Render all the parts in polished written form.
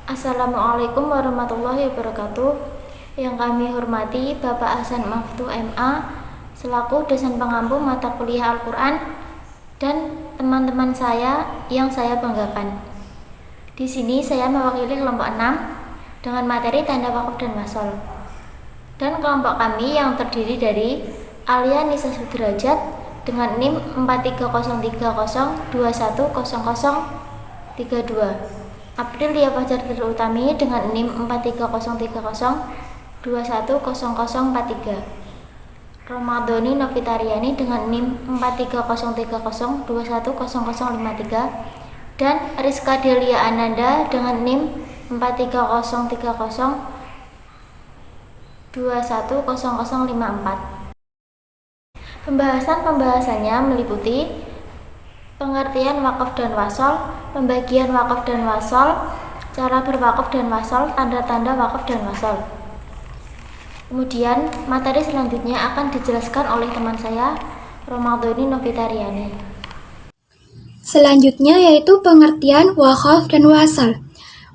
Assalamualaikum warahmatullahi wabarakatuh. Yang kami hormati Bapak Hasan Maftu MA selaku dosen pengampu mata kuliah Al-Quran dan teman-teman saya yang saya banggakan. Di sini saya mewakili kelompok 6 dengan materi tanda wakaf dan wasol. Dan kelompok kami yang terdiri dari Alia Nisa Sudrajat dengan NIM 430302100032. Aprilia Fajar Terutami dengan NIM 430302100043. Romadhoni Novitariani dengan NIM 430302100053 dan Rizka Delia Ananda dengan NIM 430302100054. Pembahasannya meliputi pengertian wakaf dan wasol, pembagian wakaf dan wasol, cara berwakaf dan wasol, tanda-tanda wakaf dan wasol. Kemudian materi selanjutnya akan dijelaskan oleh teman saya, Romadhoni Novitariani. Selanjutnya yaitu pengertian wakaf dan wasol.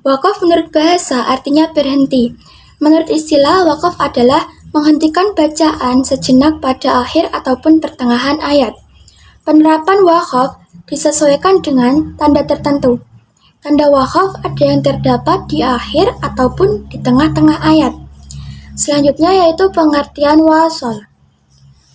Wakaf menurut bahasa artinya berhenti. Menurut istilah, wakaf adalah menghentikan bacaan sejenak pada akhir ataupun pertengahan ayat. Penerapan wakaf disesuaikan dengan tanda tertentu. Tanda wakaf ada yang terdapat di akhir ataupun di tengah-tengah ayat. Selanjutnya yaitu pengertian wasol.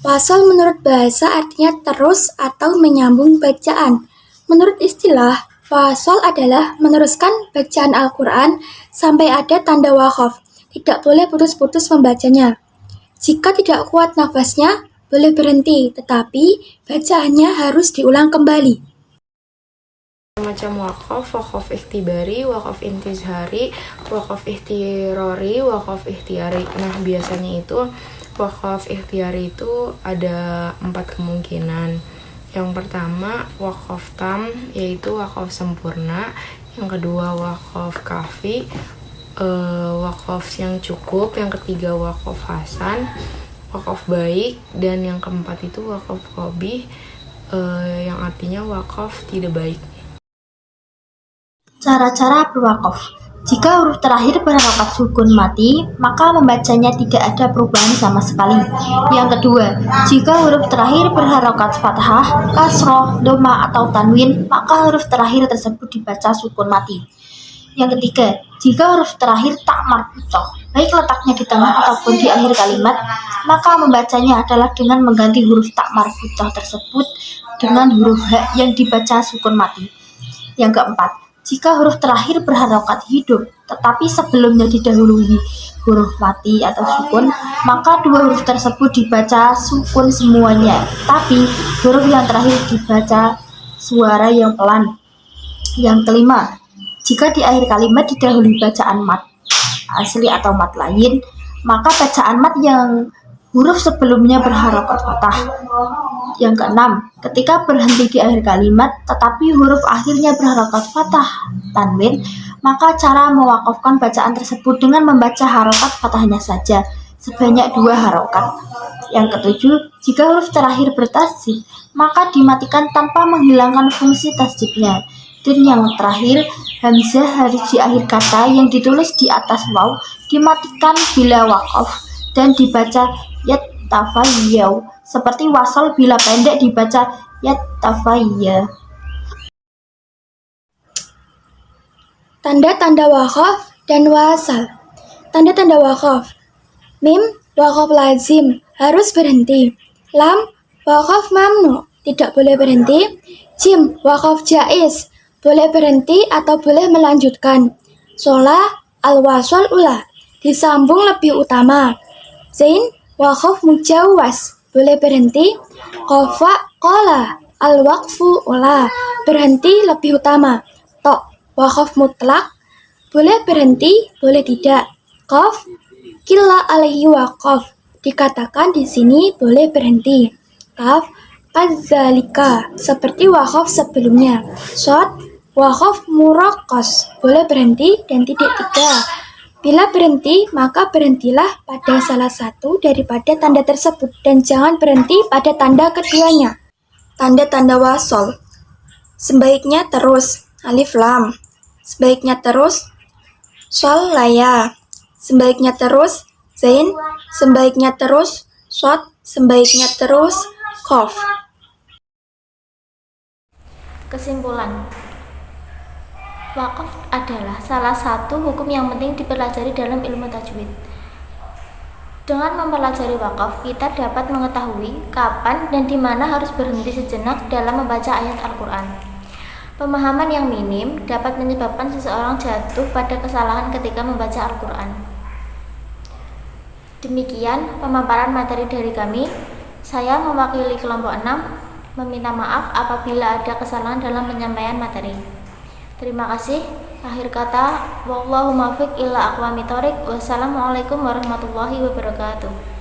Wasol menurut bahasa artinya terus atau menyambung bacaan. Menurut istilah, wasol adalah meneruskan bacaan Al-Quran sampai ada tanda wakaf. Tidak boleh putus-putus membacanya. Jika tidak kuat nafasnya, boleh berhenti, tetapi bacaannya harus diulang kembali. Macam wakaf ikhtibari, wakaf intizhari, wakaf ikhtirori, wakaf ikhtiari. Nah, biasanya itu wakaf ikhtiari itu ada 4 kemungkinan. Yang pertama, wakaf tam, yaitu wakaf sempurna. Yang kedua, wakaf kafi, wakaf yang cukup. Yang ketiga, wakaf hasan, wakaf baik. Dan yang keempat itu wakaf qabih, yang artinya wakaf tidak baik. Cara-cara berwakaf. Jika huruf terakhir berharokat sukun mati, maka membacanya tidak ada perubahan sama sekali. Yang kedua, jika huruf terakhir berharokat fathah, kasroh, doma, atau tanwin, maka huruf terakhir tersebut dibaca sukun mati. Yang ketiga, jika huruf terakhir tak marbutoh, baik letaknya di tengah ataupun di akhir kalimat, maka membacanya adalah dengan mengganti huruf tak marbutoh tersebut dengan huruf ha yang dibaca sukun mati. Yang keempat, jika huruf terakhir berharokat hidup, tetapi sebelumnya didahului huruf mati atau sukun, maka dua huruf tersebut dibaca sukun semuanya, tapi huruf yang terakhir dibaca suara yang pelan. Yang kelima, jika di akhir kalimat didahului bacaan mat asli atau mat lain, maka bacaan mat yang huruf sebelumnya berharokat fathah. Yang keenam, ketika berhenti di akhir kalimat tetapi huruf akhirnya berharokat fathah tanwin, maka cara mewakafkan bacaan tersebut dengan membaca harokat fathahnya saja sebanyak 2 harokat. Yang ketujuh, jika huruf terakhir bertasdid, maka dimatikan tanpa menghilangkan fungsi tasdidnya. Dan yang terakhir, hamzah harus di akhir kata yang ditulis di atas waw dimatikan bila wakaf dan dibaca yattafayyau, seperti wasol bila pendek dibaca yattafayya. Tanda-tanda wakaf dan wasal. Tanda-tanda wakaf. Mim, wakaf lazim, harus berhenti. Lam, wakaf mamnu, tidak boleh berhenti. Jim, wakaf jaiz, boleh berhenti atau boleh melanjutkan. Sola, al-wasol ula, disambung lebih utama. Zain, wakaf mujawwas, boleh berhenti. Qafa, qala, al-waqfu ula, berhenti lebih utama. Tok, wakaf mutlak, boleh berhenti, boleh tidak. Qaf, killa alaihi waqaf, dikatakan di sini boleh berhenti. Kaf, kadzalika, seperti wakaf sebelumnya. Shad, wakaf muraqqas, boleh berhenti dan titik 3. Bila berhenti, maka berhentilah pada salah satu daripada tanda tersebut dan jangan berhenti pada tanda keduanya. Tanda-tanda wasol. Sebaiknya terus, alif lam. Sebaiknya terus, Sol laya. Sembaliknya terus zain, sembaliknya terus shot, sembaliknya terus kof. Kesimpulan, wakaf adalah salah satu hukum yang penting dipelajari dalam ilmu tajwid. Dengan mempelajari wakaf, kita dapat mengetahui kapan dan di mana harus berhenti sejenak dalam membaca ayat Al-Quran. Pemahaman yang minim dapat menyebabkan seseorang jatuh pada kesalahan ketika membaca Al-Quran. Demikian pemaparan materi dari kami. Saya mewakili kelompok 6 meminta maaf apabila ada kesalahan dalam penyampaian materi. Terima kasih. Akhir kata, wallahu muwaffiq ila aqwamit thoriq. Wassalamualaikum warahmatullahi wabarakatuh.